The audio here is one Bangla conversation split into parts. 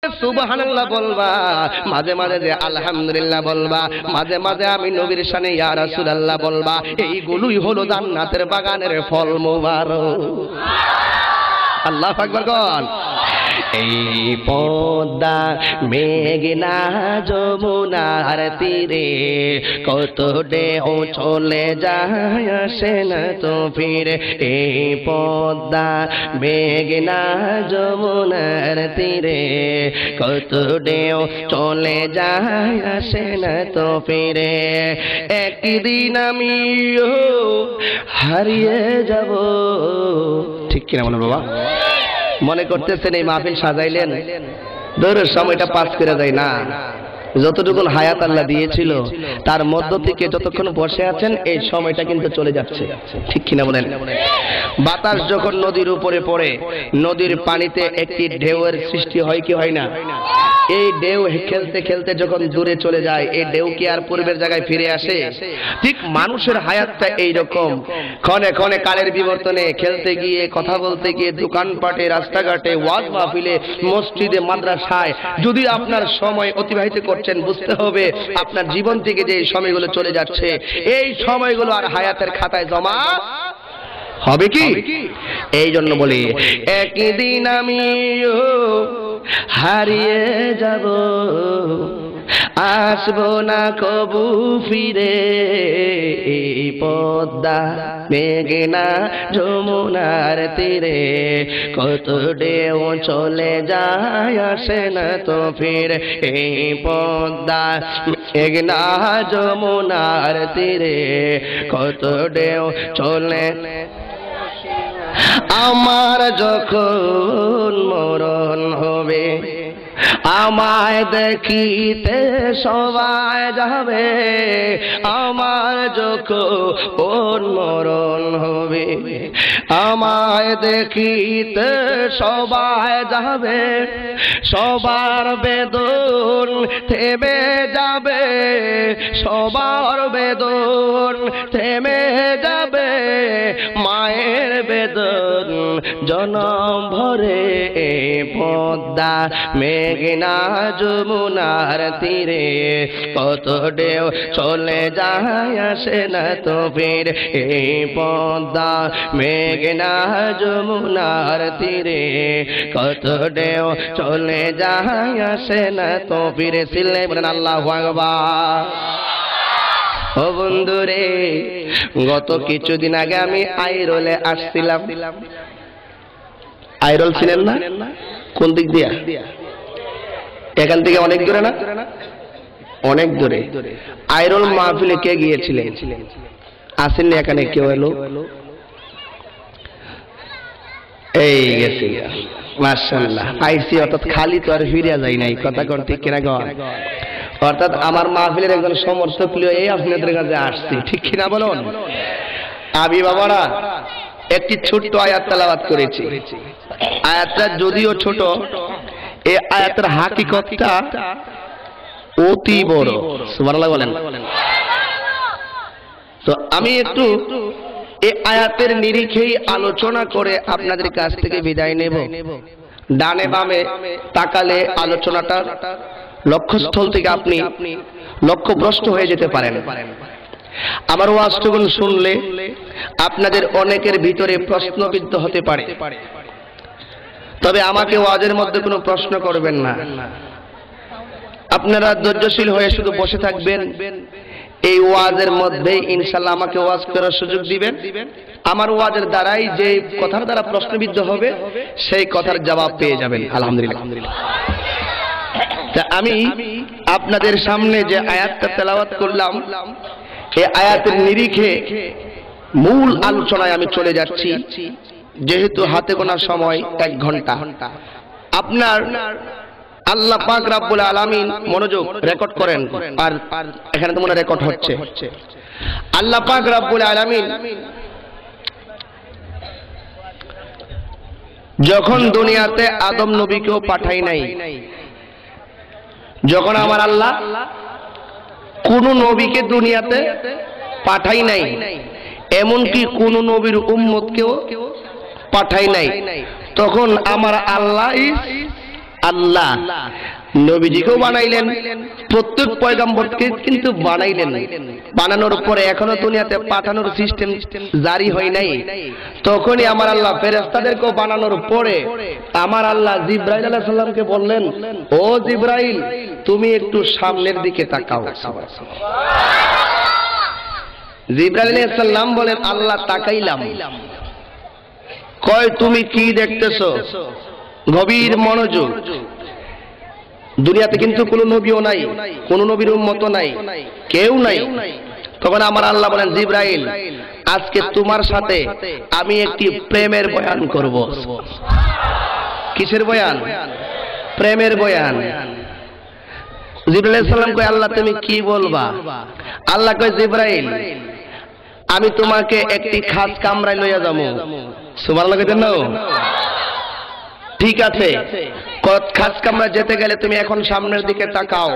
সুবহানাল্লাহ বলবা, মাঝে মাঝে যে আলহামদুলিল্লাহ বলবা, মাঝে মাঝে আমি নবীর শানে ইয়া রাসূলুল্লাহ বলবা। এইগুলোই হলো জান্নাতের বাগানের ফল মুবারক। আল্লাহু আকবার কোন। এই পদ্মা মেঘনা যমুনার তীরে কত ঢেউ চলে যায় আসে না তো ফিরে। এই পদ্মা মেঘনা যমুনার তীরে কত ঢেউ চলে যায় আসে না তো ফিরে। একদিন আমিও হারিয়ে যাব। ঠিক কিনা বলো বাবা? মনে করতেছেন এই মাহফিল সাজাইলেন, দূরের সময়টা পাস করে যায় না। যতটুকুন হায়াত আল্লাহ দিয়েছিল তার মধ্য থেকে যতক্ষণ বসে আছেন এই সময়টা কিন্তু চলে যাচ্ছে। ঠিক কিনা বলেন? বাতাস যখন নদীর উপরে পড়ে, নদীর পানিতে একটি ঢেউয়ের সৃষ্টি হয় কি হয় না? এই ঢেউ খেলতে খেলতে যখন দূরে চলে যায়, এই ঢেউ কি আর পূর্বের জায়গায় ফিরে আসে? ঠিক মানুষের হায়াতটা এইরকম। ক্ষণে ক্ষণে কালের বিবর্তনে খেলতে গিয়ে, কথা বলতে গিয়ে, দোকানপাটে, রাস্তাঘাটে, ওয়াজ মাহফিলে, মসজিদে, মাদ্রাসায় যদি আপনার সময় অতিবাহিত করছেন, বুঝতে হবে আপনার জীবন থেকে যে সময়গুলো চলে যাচ্ছে, এই সময়গুলো আর হায়াতের খাতায় জমা হবে কি? এই জন্য বলি একদিন আমিও হারিয়ে যাব, আসবো না কবু ফিরে। এই পদ্মা মেঘনা যমুনার তীরে কত ঢেউ চলে যায় আসে না তো ফিরে। এই পদ্মা মেঘনা যমুনার তীরে কত ঢেউ চলে। আমার যখন মরণ হবে, আমায় দেখিতে সবাই যাবে। আমার যখন মরণ হবে, আমায় দেখিতে সবাই যাবে। সবার বেদন থেমে যাবে, সবার বেদন থেমে যাবে। মায়ের বেদন জনম ভরে পদ্মা মেঘনা যমুনার তীরে কত ঢেউ চলে যায় আসে না তো ফির। এই পদ্মা মেঘনা যমুনার তীরে কত ঢেউ চলে যায় আসে না তো ফিরে। সিল্লাই বলেন আল্লাহু আকবার। ও বন্ধুরে, গত কিছুদিন আগে আমি আইরলে আসছিলাম। আইরল ছিলেন না? কোন দিক দিয়া? এখান থেকে অনেক দূরে না? অনেক দূরে। আইরল মাহফিলে কে গিয়েছিলেন? আসেননি এখানে কেউ? এলো এই গেছে, মাশাআল্লাহ পাইছি। অর্থাৎ খালি তো আর ফিরে যাই নাই। কথা কোন ঠিক কিনা গো? অর্থাৎ আমার মাহফিলের একজন সমর্থক লিয়ে এই আপনাদের কাছে আসছি। ঠিক কিনা বলুন? আমি বাবারা একটি ছোট্ট আয়াত তেলাওয়াত করেছি। আয়াতটা যদিও ছোট, এই আয়াতের হাকিকতটা অতি বড়। সুবহানাল্লাহ বলেন। তো আমি একটু এই আয়াতের নিরিখেই আলোচনা করে আপনাদের কাছ থেকে বিদায় নেব। ডানে বামে তাকালে আলোচনাটা লক্ষ্যস্থল থেকে আপনি লক্ষ্যভ্রষ্ট হয়ে যেতে পারেন। আমার ওয়াজটুকুন শুনলে আপনাদের অনেকের ভিতরে প্রশ্নবিদ্ধ হতে পারে, তবে আমাকে ওয়াজের মধ্যে কোনো প্রশ্ন করবেন না। আপনারা ধৈর্যশীল হয়ে শুধু বসে থাকবেন। এই ওয়াজের মধ্যে ইনশাআল্লাহ আমাকে ওয়াজ করার সুযোগ দিবেন। আমার ওয়াজের দ্বারাই যে কথার দ্বারা প্রশ্নবিদ্ধ হবে সেই কথার জবাব পেয়ে যাবেন আলহামদুলিল্লাহ। তা আমি আপনাদের সামনে যে আয়াতটা তেলাওয়াত করলাম, এই আয়াতের নিরিখে মূল আলোচনায় আমি চলে যাচ্ছি। যেহেতু হাতে গোনা সময় 1 ঘন্টা, আপনার আল্লাহ পাক রব্বুল আলামিন, মনোযোগ, রেকর্ড করেন। আর এখানে তো মনে রেকর্ড হচ্ছে। আল্লাহ পাক রব্বুল আলামিন যখন দুনিয়াতে আদম নবীকেও পাঠাই নাই, যখন আমার আল্লাহ কোন নবীকে দুনিয়াতে পাঠাই নাই, এমনকি কোন নবীর উম্মতকেও পাঠাই নাই, তখন আমার আল্লাহ আল্লাহ নবীজিকেও বানাইলেন, প্রত্যেক পয়গম্বরকে কিন্তু বানাইলেন। বানানোর পরে এখনো দুনিয়াতে পাঠানোর সিস্টেম জারি হয় নাই। তখনই আমার আল্লাহ ফেরেশতাদেরকেও বানানোর পরে আমার আল্লাহ জিবরাইল আলাইহিস সালামকে বললেন, ও জিবরাইল তুমি একটু সামনের দিকে তাকাও। জিবরাইল আলাইহিস সালাম বলেন, আল্লাহ তাকাইলাম। কয় তুমি কি দেখতেছো? গভীর মনোযোগ। দুনিয়াতে কিন্তু কোনো নবীও নাই, কোনো নবীর উম্মতও নাই, কেউ নাই। তখন আমার আল্লাহ বলেন, জিবরাইল আজকে তোমার সাথে আমি একটি প্রেমের বয়ান করব। কিসের বয়ান? প্রেমের বয়ান। জিবরাইল আলাইহিস সালাম কয়, আল্লাহ তুমি কি বলবা? আল্লাহ কয়, জিবরাইল আমি তোমাকে একটি খাস কামরায় লইয়া যাবো। সুবহানাল্লাহ কইতেন না? ঠিক আছে, খাস কামরায় যেতে গেলে তুমি এখন সামনের দিকে তাকাও।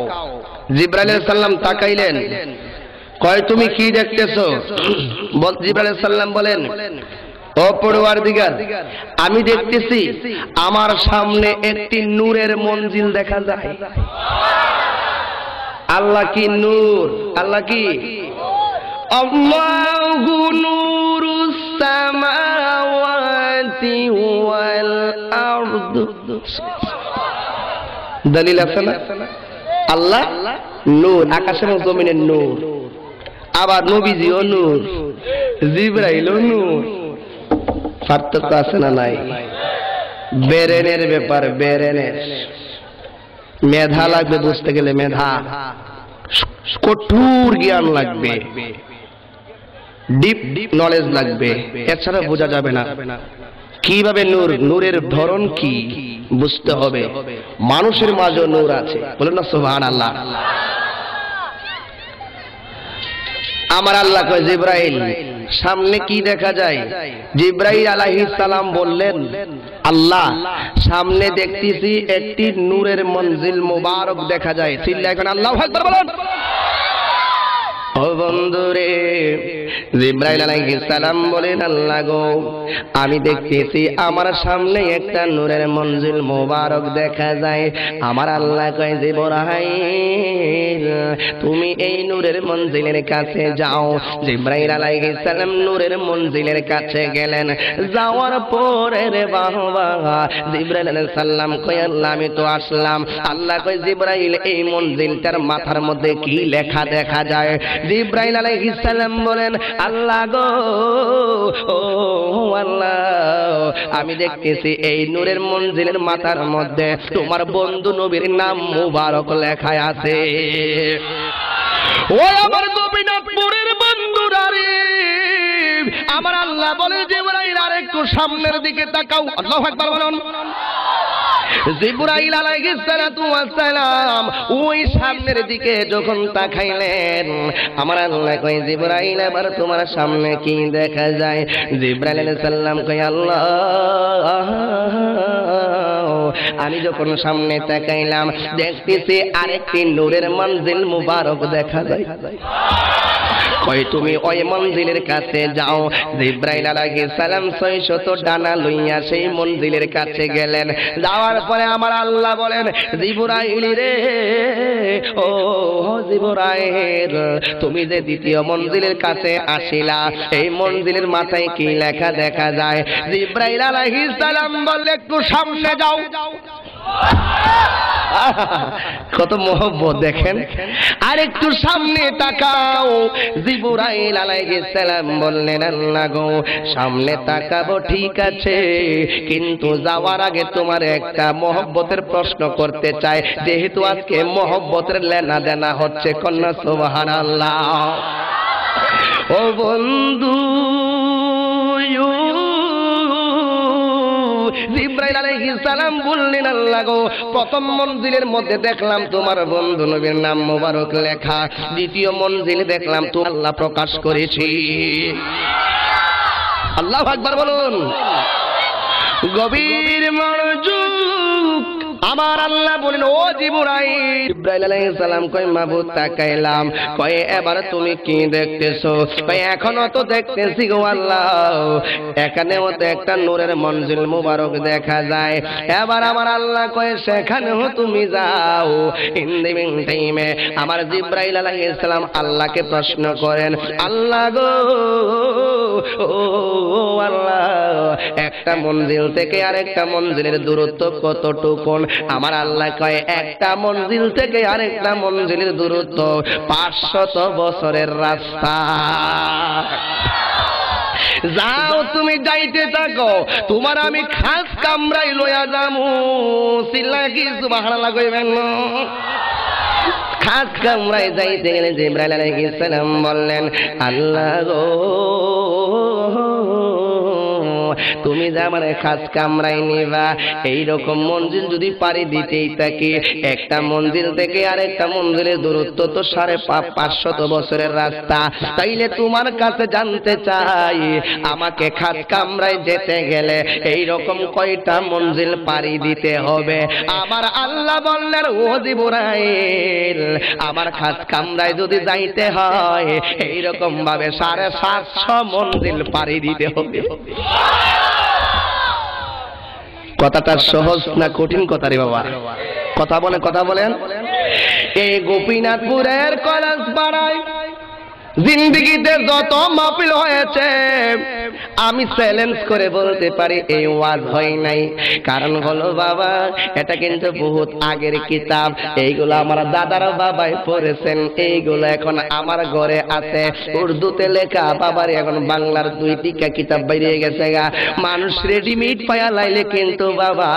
জিবরাইল আলাইহিস সালাম তাকাইলেন। কয় তুমি কি দেখতেছো? জিবরাইল আলাইহিস সালাম বলেন, ও পরওয়ারদিগার আমি দেখতেছি আমার সামনে একটি নূরের মঞ্জিল দেখা যায়। আল্লাহ কি নূর? আল্লাহ কি? আল্লাহু নূরুস সামাওয়াতি ওয়াল আরদ। দলিল আছে না? আল্লাহ নূর, আকাশ এবং জমিনের নূর। আবার নবীজিও নূর, জিবরাইলও নূর। পার্থক্য আছে না নাই? বেরেনের ব্যাপার, বেরেনের মেধা লাগবে, বুঝতে গেলে মেধা, কঠোর জ্ঞান লাগবে, ডিপ নলেজ লাগবে, এছাড়া বোঝা যাবে না। কিভাবে নূর, নূরের ধরন কি বুঝতে হবে। মানুষের মাঝে নূর আছে, বলেন না সুবহানাল্লাহ। আমার আল্লাহ কয়, জিবরাইল সামনে কি দেখা যায়? জিবরাইল আলাইহিস সালাম বললেন, আল্লাহ সামনে দেখতেছি একটি নূরের মঞ্জিল মুবারক দেখা যায়। চিল্লায় এখন আল্লাহু আকবার বলেন। ও বন্ধুরে, জিবরাইল আলাইহিস সালাম বলেন, আল্লাহ গো আমি দেখতেছি আমার সামনে একটা নূরের মঞ্জিল মুবারক দেখা যায়। আমার আল্লাহ কয়, জিবরাইল তুমি এই নূরের মঞ্জিলের কাছে যাও। জিবরাইল আলাইহিস সালাম নূরের মঞ্জিলের কাছে গেলেন। যাওয়ার পরে রে বাবা, জিবরাইল আলাইহিস সালাম কয়, আল্লাহ আমি তো আসলাম। আল্লাহ কয়, জিবরাইল এই মঞ্জিলটার মাথার মধ্যে কি লেখা দেখা যায়? জিবরাইল আলাইহিস সালাম বলেন, আল্লাহ গো ও আল্লাহ আমি দেখতেছি এই নূরের মঞ্জিলের মাথার মধ্যে তোমার বন্ধু নবীর নাম মুবারক লেখা আছে। ও আমার গোপীনাথপুরের বন্ধুরা রে, আমার আল্লাহ বলে, জিবরাইল আরেকটু সামনের দিকে তাকাও। আল্লাহু আকবার বলুন। জিবরাইল আলাইহিস সালাতু ওয়াস সালাম ওই সামনের দিকে যখন তাকাইলেন, আমার আল্লাহ কয়, জিবরাইল এবার তোমার সামনে কি দেখা যায়? জিবরাইল আলাইহিস সালাম কয়, আল্লাহ আমি যখন সামনে তাকাইলাম দেখতেছি আরেকটি নূরের মঞ্জিল মুবারক দেখা যায়। কয় তুমি ওই মঞ্জিলের কাছে যাও। জিবরাইল আলাইহিস সালাম 600 ডানা লইয়া সেই মঞ্জিলের কাছে গেলেন। যাওয়ার পরে আমার আল্লাহ বলেন, জিবরাইল রে ও জিবরাইল তুমি যে দ্বিতীয় মঞ্জিলের কাছে আসিলা, এই মঞ্জিলের মাথায় কি লেখা দেখা যায়? জিবরাইল আলাইহিস সালাম বললে, একটু সামনে যাও। কত মহব্বত দেখেন। আর একটু সামনে তাকাও। জিবরাইল আলাইহিস সালাম বললেন, আল্লাহ গো সামনে তাকাবো ঠিক আছে, কিন্তু যাওয়ার আগে তোমার একটা মহব্বতের প্রশ্ন করতে চাই। যেহেতু আজকে মহব্বতের লেনা দেনা হচ্ছে, কন্যা সুবহানাল্লাহ। ও বন্ধু, জিবরাইল আলাইহিস সালাম বললেন, আল্লাহ গো প্রথম মঞ্জিলের মধ্যে দেখলাম তোমার বন্ধু নবীর নাম মোবারক লেখা, দ্বিতীয় মঞ্জিলে দেখলাম তো আল্লাহ প্রকাশ করেছি। আল্লাহু আকবার বলুন। গভীর মনোযোগ। আমার আল্লাহ বলেন ও জিবরাইল, ইব্রাহিম আলাইহিস সালাম কয় মাবুদ তাকাইলাম, কয় এবার তুমি কি দেখতেছো? কয় এখনো তো দেখতেছি গো আল্লাহ, এখানেও তো একটা নূরের মঞ্জিল মুবারক দেখা যায়। এবার আমার আল্লাহ কয় সেখানেও তুমি যাও। ইন দ্য মিন টাইমে আমার জিবরাইল আলাইহিস সালাম আল্লাহকে প্রশ্ন করেন, আল্লাহ গো ও আল্লাহ, একটা মঞ্জিল থেকে আরেকটা মঞ্জিলের দূরত্ব কতটুকু? আমার আল্লাহ কয় একটা মঞ্জিল থেকে আরেকটা মঞ্জিলের দূরত্ব 500 বছরের রাস্তা। যাও তুমি যাইতে থাকো, তোমার আমি খাস কামরাই লইয়া যামু। চিল্লায় কি সুবহানাল্লাহ কইবেন না? খাস কামরায় যাইতে গেলে জিবরাইল আলাইহিস সালাম বললেন, আল্লাহ গো তুমি যে আমার খাস কামরায় নিবা, এইরকম মঞ্জিল যদি পাড়ি দিতেই থাকি, একটা মঞ্জিল থেকে আরেকটা মঞ্জিলের দূরত্ব তো 550 বছরের রাস্তা। তাইলে তোমার কাছে জানতে চাই, আমাকে খাস কামরায় যেতে গেলে এইরকম কয়টা মঞ্জিল পাড়ি দিতে হবে? আমার আল্লাহ বললেন ও জিবরাইল, আমার খাস কামরায় যদি যাইতে হয় এইরকম ভাবে 750 মঞ্জিল পাড়ি দিতে হবে। কথাটা সহজ না কঠিন কথা রে বাবা? কথা বলেন, কথা বলেন। এই গোপীনাথপুরের কলেজ পাড়ায় জিন্দেগিতে যত মাহফিল হয়েছে, আমি চ্যালেঞ্জ করে বলতে পারি এই ওয়াজ হয় নাই। কারণ হলো বাবা, এটা কিন্তু বহুত আগের কিতাব, এইগুলো আমার দাদার বাবাই পড়েছেন, এইগুলো এখন আমার ঘরে আছে উর্দুতে লেখা। বাবার এখন বাংলার 2টা কিতাব বেরিয়ে গেছে গা। মানুষ রেডিমেড পায়া লাইলে কিন্তু বাবা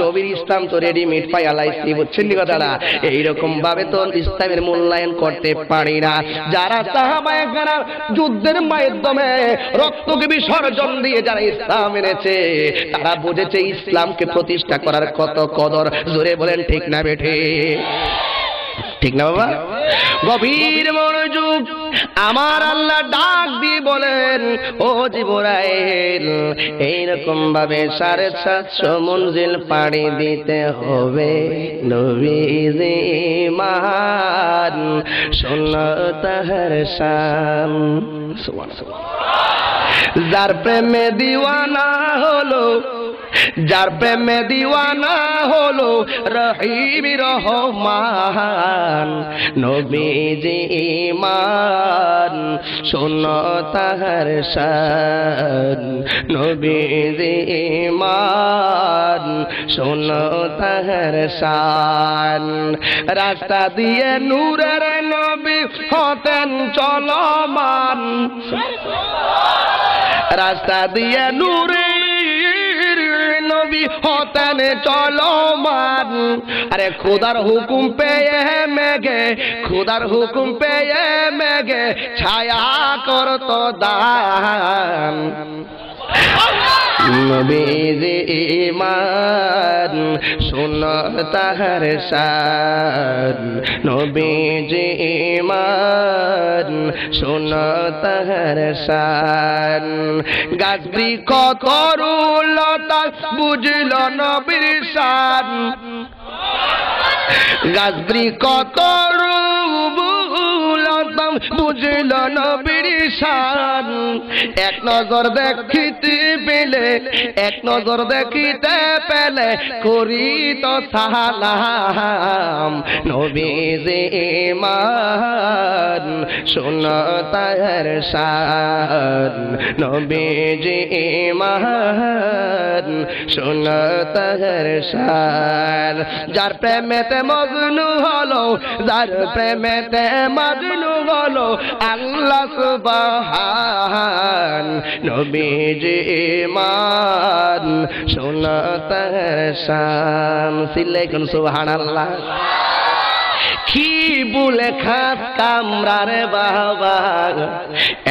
নবীর ইসলাম তো রেডিমেড পায়া লাইছি, বুঝছেন কথাটা? এইরকম ভাবে তো ইসলামের মূল্যায়ন করতে পারি না। যারা সাহাবায়ে কেরাম যুদ্ধের মাধ্যমে রক্তকে বিসর্জন দিয়ে যারা ইসলাম এনেছে, তারা বুঝেছে ইসলামকে প্রতিষ্ঠা করার কত কদর। জোরে বলেন ঠিক না বেঠে? ঠিক না বাবা? গভীর মনোযোগ। আমার আল্লাহ ডাক দিয়ে বলেন ও জিবরাইল, এইরকম ভাবে 750 মঞ্জিল পাড়ি দিতে হবে। নবীজি মান শোনো তাহার শান। সুবহানাল্লাহ। যার প্রেমে দিওয়ানা হলো, যার প্রেমে দিওয়ানা হলো রহিম রহমান, নবীজি মান শোনো তাহার শান। নবীজি মান শোনো তাহার শান। রাস্তা দিয়ে নূরের নবী হতেন চলমান, রাস্তা দিয়ে নূরের নবী হতেন চলমান। আরে খোদার হুকুম পেয়ে মেঘে, খোদার হুকুম পেয়ে মেঘে ছায়া করতো দান। নবীজি মান শোনো তাহার শান। নবীজি মান শোনো তাহার শান। গাছ বৃক্ষ তরুলতা বুঝল নবীর শান। গাছ বৃক্ষ তরুলতা বুঝল নবীর শান। এক নজর দেখিতে পেলে, এক নজর দেখিতে পেলে করিত সালাম। নবীজি মান শোনো তাহার শান। নবীজি মান শোনো তাহার শান। যার প্রেমেতে মজনু হলো, যার প্রেমেতে মজনু হলো আল্লাহ সুবহান। নবীজি মান শোনো তাহার শান। সিল্লাই কোন সুবহানাল্লাহ। কি বলে খাস কামরা রে বাবা,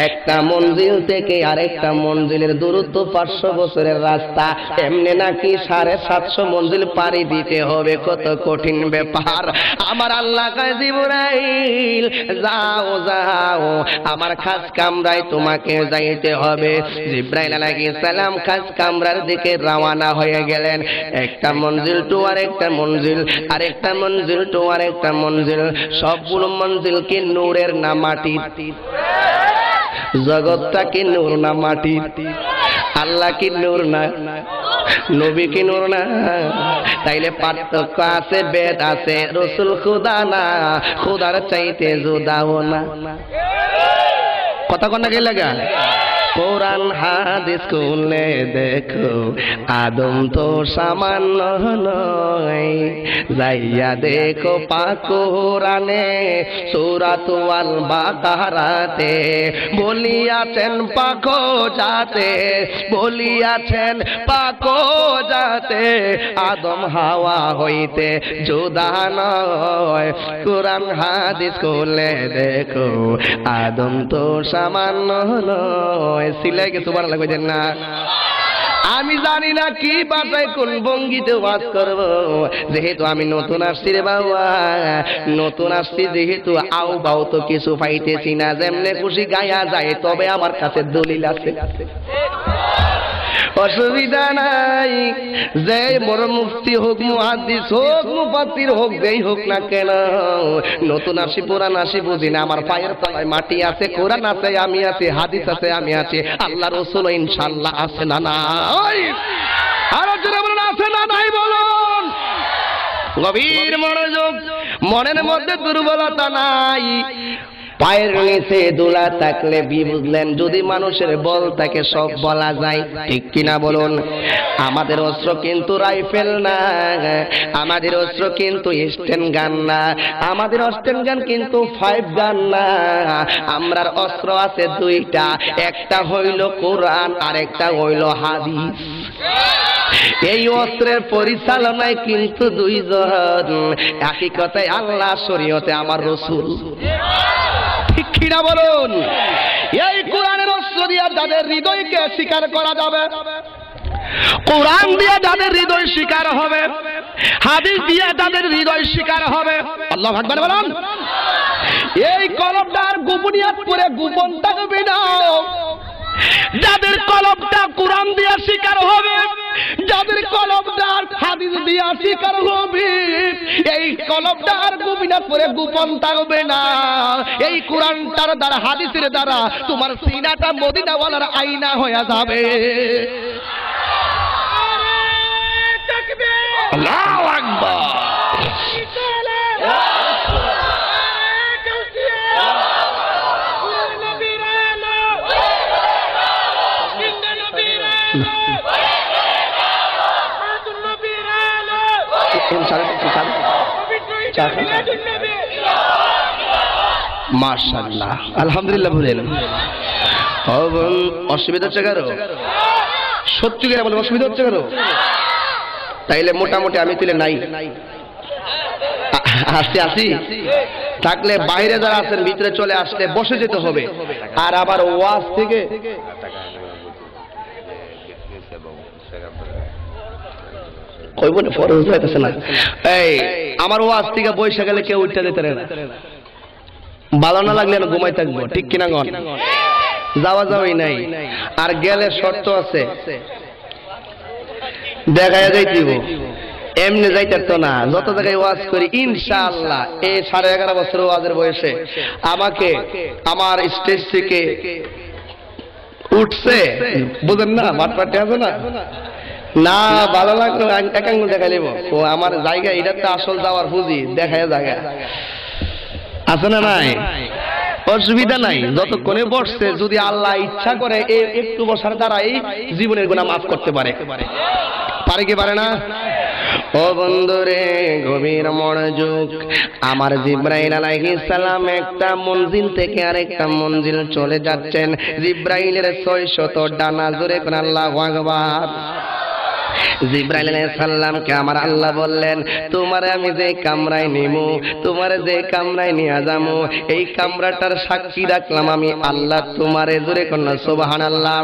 একটা মঞ্জিল থেকে আরেকটা মঞ্জিলের দূরত্ব 500 বছরের রাস্তা, এমনি নাকি 750 মঞ্জিল পাড়ি দিতে হবে, কত কঠিন ব্যাপার। আমার আল্লাহ কয় জিবরাইল যাও যাও, আমার খাস কামরায় তোমাকে যাইতে হবে। জিবরাইল আলাইহিস সালাম খাস কামরার দিকে রওনা হয়ে গেলেন। একটা মঞ্জিল টু আরেকটা মঞ্জিল, আরেকটা মঞ্জিল টু আরেকটা মঞ্জিল, সবগুলো মঞ্জিল কি নূরের না মাটির? জগৎটা কি নূর না মাটির? আল্লাহ কি নূর না? নবী কি নূর না? তাইলে পার্থক্য আছে, বেদ আছে, রসুল খুদা না, খুদার চাইতে জুদাও না। কথা কন্যা কে লাগা? কোরআন হাদিস খুলে দেখো, আদম তো সামান্য নয়, যাইয়া দেখো পাক কোরআনে সূরাতুল আল বাকারাতে বলিয়াছেন পাক জাতে, বলিয়াছেন পাক জাতে আদম হাওয়া হইতে জুদা নয়। কোরআন হাদিস খুলে দেখো, আদম তো সামান্য নয়। সিলাই কে তোমার লাগবে না? আমি জানি না কি বাসায় কোন ভঙ্গিতে ওয়াজ করব, যেহেতু আমি নতুন আসছি রে বাবা, নতুন আসছি যেহেতু আও বাও তো কিছু পাইতেছি না, যেমনে খুশি গায়া যায়, তবে আমার কাছে দলিল আছে, অসুবিধা নাই। যে বড় মুফতি হোক, মুহাদ্দিস হোক, মুফাসসির হোক, যেই হোক না কেন, নতুন আসি পুরান আসি বুঝি না। আমার পায়ের তলায় মাটি আছে, কোরআন আছে আমি আছি, হাদিস আছে আমি আছি, আল্লাহ রাসূল ইনশাআল্লাহ আছে না নাই? আর যারা বলেন আছে না নাই বলুন। গভীর মনোযোগ, মনের মধ্যে দুর্বলতা নাই, পায়ের নিচে দোলা থাকলে বুঝলেন, যদি মানুষের বল থাকে সব বলা যায়, ঠিক কিনা বলুন? আমাদের অস্ত্র কিন্তু রাইফেল না, আমাদের অস্ত্র কিন্তু স্টেন গান না, আমাদের স্টেন গান কিন্তু 5 গান না, আমরার অস্ত্র আছে 2টা, একটা হইল কোরআন আর একটা হইল হাদিস। এই অস্ত্রের পরিচালনায় কিন্তু 2 জন, একই কথায় আল্লাহ, শরীয়তে আমার রাসূল, ঠিক কিনা বলুন? এই কোরআনের অস্ত্র দিয়ে যাদের হৃদয়কে শিকার করা যাবে, কোরআন দিয়ে যাদের হৃদয় শিকার হবে, হাদিস দিয়ে যাদের হৃদয় শিকার হবে, আল্লাহু আকবার বলুন। এই কলমটার গোপনীয়ত করে গোপন থাকবে না। যাদের কলমটা কোরআন দিয়ে শিকার হবে, যাদের কলমটা হাদিস দিয়ে শিকার হবে, এই কলমটার গোপনীয়ত করে গোপন থাকবে না। এই কোরআনটার দ্বারা, হাদিসের দ্বারা তোমার সিনাটা মদিনাওয়ালার আয়না হয়ে যাবে। আল্লাহু আকবার। মাশাআল্লাহ, আলহামদুলিল্লাহ। বলেন অসুবিধা হচ্ছে কারো? সত্যি করে বলে অসুবিধা হচ্ছে কারো? তাইলে মোটামুটি আমি তুলে নাই আসি থাকলে বাইরে যারা আছেন ভিতরে চলে আসলে বসে যেতে হবে। আর আবার ওয়াজ থেকে কইবনে ফরজ হইতেছে না, এই আমার ওয়াজ থেকে বইসা গেলে কেউ উঠতে দিতে না, ভালো না লাগলে না ঘুমাই থাকবো, ঠিক কিনা গন? যাওয়া যাওয়াই নাই। আর গেলে শর্ত আছে, দেখায় যাইতেইব, এমনি যাইতে তো না। যত জায়গায় ওয়াজ করি ইনশাআল্লাহ এই 11.5 বছর ওয়াজের বয়সে আমাকে আমার স্টেজ থেকে উঠছে, বুঝেন না, মাঠপাটে আছে না, না ভালো লাগলো একাঙ্গ দেখা নেব, ও আমার জায়গা এটা তো আসল যাওয়ার পুঁজি, দেখায় জায়গা আছে না নাই? অসুবিধা নাই, যতক্ষণে বসছে, যদি আল্লাহ ইচ্ছা করে একটু বসার দ্বারা এই জীবনের গুনাহ মাফ করতে পারে, পারে কি পারে না? ও বন্ধুরে, গভীর মনোযোগ। আমার জিবরাইল আলাইহিস সালাম একটা মঞ্জিল থেকে আরেকটা মঞ্জিল চলে যাচ্ছেন। জিবরাইলের 600 ডানা, জোরে কোন আল্লাহু আকবার। জিবরাইল আলাইহিস সালামকে আমার আল্লাহ বললেন, তোমারে আমি যে কামরায় নিমু, তোমারে যে কামরায় নিয়ে যামু, এই কামরাটার সাক্ষী রাখলাম আমি আল্লাহ তোমারে। জোরে কন্যা সুবহানাল্লাহ।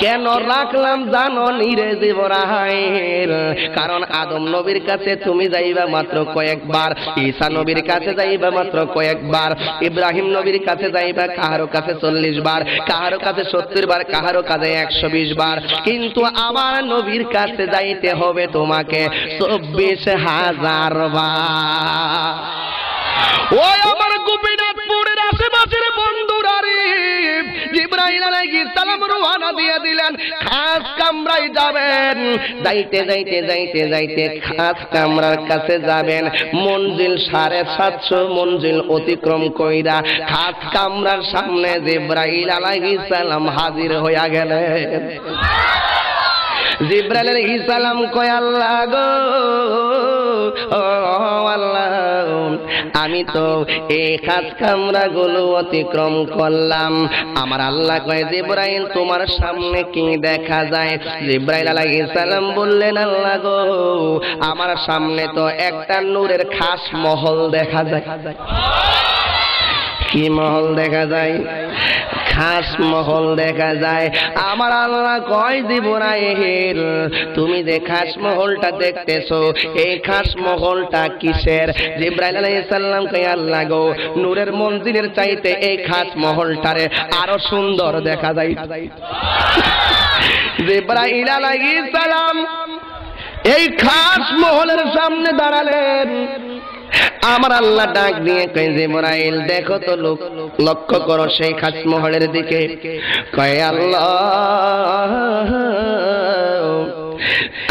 কেন রাখলাম জানো নি রে জিবরাইল? কারণ আদম নবীর কাছে তুমি যাইবা মাত্র কয়েকবার, ঈসা নবীর কাছে যাইবা মাত্র কয়েকবার, ইব্রাহিম নবীর কাছে যাইবা কাহারো কাছে 40 বার, কাহারো কাছে 70 বার, কাহারো কাছে 120 বার, কিন্তু আমার নবীর কাছে যাইতে হবে তোমাকে 24,000 বার। ওই আমার গোপীনাথপুরের আশেপাশের বন্ধুরা রে, জিবরাইল আলাইহিস সালাম রওনা দিয়ে দিলেন, খাস কামরায় যাবেন। যাইতে যাইতে যাইতে যাইতে খাস কামরার কাছে যাবেন। মঞ্জিল 750 মঞ্জিল অতিক্রম কইরা খাস কামরার সামনে জিবরাইল আলাইহিস সালাম হাজির হইয়া গেলেন। জিবরাইল আলাইহিস সালাম কয়, আল্লাহ গো, আল্লাহ, আমি তো এই খাস কামরাগুলো অতিক্রম করলাম। আমার আল্লাহ কয়, জিবরাইল তোমার সামনে কি দেখা যায়? জিবরাইল আলাইহিস সালাম বললেন, আল্লাহ গো, আমার সামনে তো একটা নূরের খাস মহল দেখা যায়। কি মহল দেখা যায়? খাস মহল দেখা যায়। আমার আল্লাহ কয়, জিবরাইল তুমি যে খাস মহলটা দেখতেছো, এই খাস মহলটা কিসের? জিবরাইল আলাইহিস সালাম কয়, আল্লাহ গো, নূরের মঞ্জিলের চাইতে এই খাস মহলটারে আরো সুন্দর দেখা যায়। জিবরাইল আলাইহিস সালাম এই খাস মহলের সামনে দাঁড়ালেন। আমার আল্লাহ ডাক দিয়ে কয়, জিবরাইল দেখো তো, লক্ষ্য করো সেই খাস মহলের দিকে। কয়, আল্লাহ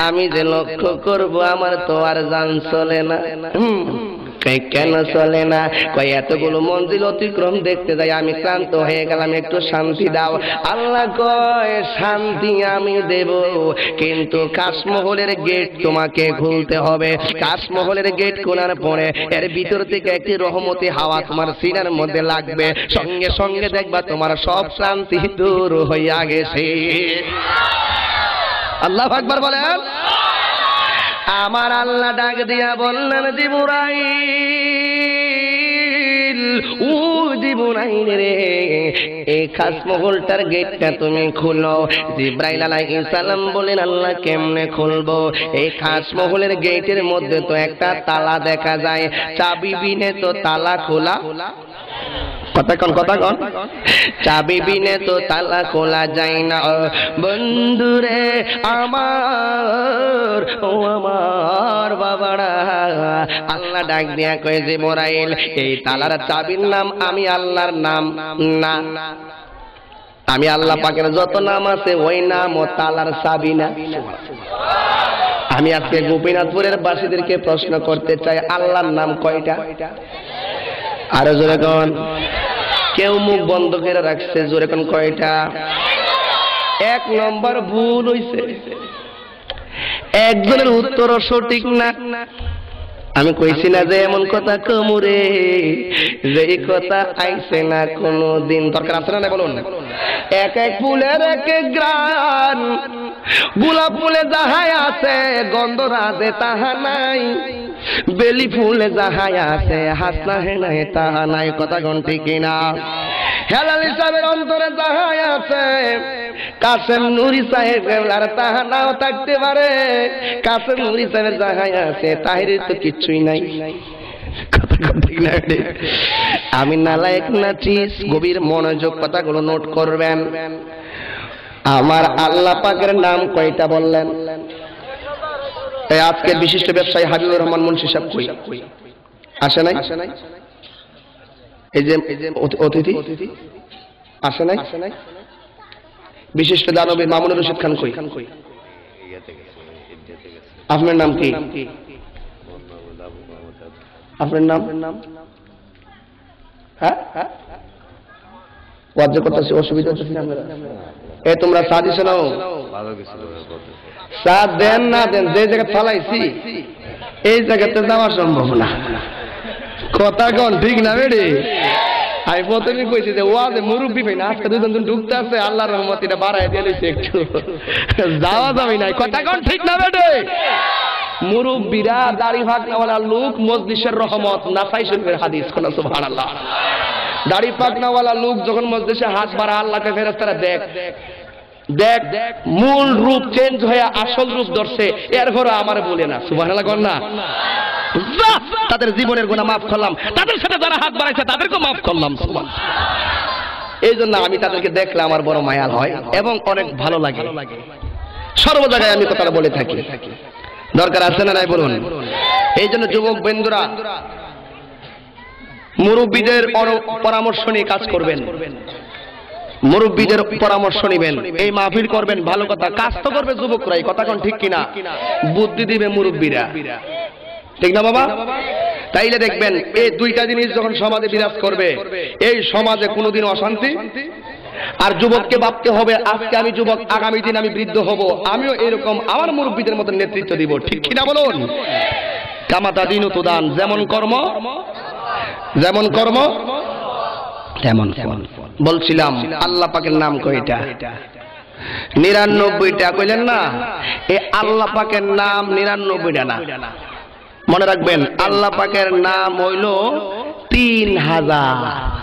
আমি যে লক্ষ্য করব আমার তো আর জান চলে না। কেন চলে না? কয়, এতগুলো মঞ্জিল অতিক্রম দেখতে যাই আমি ক্লান্ত হয়ে গেলাম, একটু শান্তি দাও। আল্লাহ কয়, শান্তি আমি দেব, কিন্তু কাশমহলের গেট তোমাকে খুলতে হবে। কাশমহলের গেট খোলার পরে এর ভিতর থেকে একটি রহমতি হাওয়া তোমার সিনার মধ্যে লাগবে, সঙ্গে সঙ্গে দেখবা তোমার সব শান্তি দূর হইয়া গেছে। আল্লাহু আকবার বলেন। আমার আল্লাহ ডাক দিয়া বললেন, জিবরাইল, ও জিবরাইল রে, এই খাস মহলটার গেটটা তুমি খুলো। জিবরাইল আলাইহিস সালাম বলেন, আল্লাহ কেমনে খুলবো? এই খাস মহলের গেটের মধ্যে তো একটা তালা দেখা যায়, চাবি বিনে তো তালা খোলা। কথা কন, চাবি বিনে তো তালা খোলা যায় না। বন্ধুরে আমার, ও আমার বাবারা, আল্লাহ ডাক দিয়া কয়, জিবরাইল এই তালার চাবির নাম আমি আল্লাহর নাম না, আমি আল্লাহ পাকের যত নাম আছে ওই নাম ও তালার চাবি না। আমি আজকে গোপীনাথপুরের বাসীদেরকে প্রশ্ন করতে চাই, আল্লাহর নাম কয়টা? আরো জোরে কোন। কেউ মুখ বন্ধ করে রাখছে, জোরে কোন কয়টা? 1 নম্বর ভুল হইছে, একজনের উত্তর সঠিক না। আমি কইছি না যে এমন কথা কমুরে, যে কথা আইছে না কোনদিন। দরকার আছে না বলুন? এক এক ফুলের এক এক গ্রান, গোলাপ ফুলে যাহাই আছে গন্ধ রাজে তাহা নাই, বেলি ফুলে যাহাই আছে হাসনা হেনায় তাহা নাই। কথা কোন ঠিক কিনা? হেলাল সাহেবের অন্তরে যাহাই আছে কাসেম নুরি সাহেবের আর তাহা নাও থাকতে পারে। কাসেম নুরি সাহেবের যাহাই আছে তাহিরের তো কিছুই নাই। আমি নালায়েক না চিজ, গভীর মনোযোগ কথাগুলো নোট করবেন। আমার আল্লাহ পাকের নাম কয়টা বললেন? আজকের বিশিষ্ট ব্যবসায়ী হাবিবুর রহমান মুন্সি সাহেব কই আসে নাই? এই যে অতিথি আসে নাই? বিশিষ্ট দানবী মামুনুর রশিদ খান কই? আপনার নাম কি? আপনার নাম? হ্যাঁ, ওয়াজ করতেছি, অসুবিধা হচ্ছে না? এ তোমরা সাদি শোনাও, সাদ দেন না দেন, যে জায়গা ফালাইছি এই জায়গাতে যাওয়া সম্ভব না। কথা কোন ঠিক না বেড়ে? আমি প্রথমে কইছি যে ওয়াজে মুরব্বি ভাই না আজকে দুজন ঢুকতে আছে আল্লাহর রহমত এটা বাড়ায় দিয়ে লইছে একটু যাওয়া যাবে না কথা কোন ঠিক না বেটে মুরব্বিরা দাড়ি পাকনাওয়ালা লোক মজলিসের রহমত নাসাই শরীফের হাদিস কোন সুবহানাল্লাহ দাড়ি পাকনাওয়ালা লোক যখন মজলিসে হাত বাড়া আল্লাহকে ফেরেশতারা দেখ মূল রূপ চেঞ্জ হয়ে আসল রূপ ধরছে এরপরে আমারে বলে না সুবহানাল্লাহ কোন না তাদের জীবনের গুনাহ মাফ করলাম তাদের সাথে যারা হাত বাড়াইছে তাদেরকে মাফ করলাম সুবহানাল্লাহ এই জন্য আমি তাদেরকে দেখলে আমার বড় মায়া হয় এবং অনেক ভালো লাগে সর্ব জায়গায় আমি কথাটা বলে থাকি দরকার আছে না নাই বলুন এই জন্য যুবক বন্ধুরা মুরব্বীদের পরামর্শ নিয়ে কাজ করবেন মুরব্বীদের পরামর্শ নেবেন এই মাহফিল করবেন ভালো কথা কাজ তো করবে যুবকরাই কথা কোন ঠিক কিনা বুদ্ধি দিবে মুরব্বীরা ঠিক না বাবা তাইলে দেখবেন এই দুইটা জিনিস যখন সমাজে বিরাজ করবে এই সমাজে কোনোদিন অশান্তি আর যুবককে ভাবতে হবে আজকে আমি যুবক আগামী দিন আমি বৃদ্ধ হব আমিও এরকম আমার মুরব্বীদের মতো নেতৃত্ব দিব ঠিক কিনা বলুন কামাতা দিন তুদান যেমন কর্ম তেমন ফল বলছিলাম আল্লাহ পাকের নাম কয়টা 99টা কইলেন না এই আল্লাহ পাকের নাম 99টা না মনে রাখবেন আল্লাহ পাকের নাম হইল 3000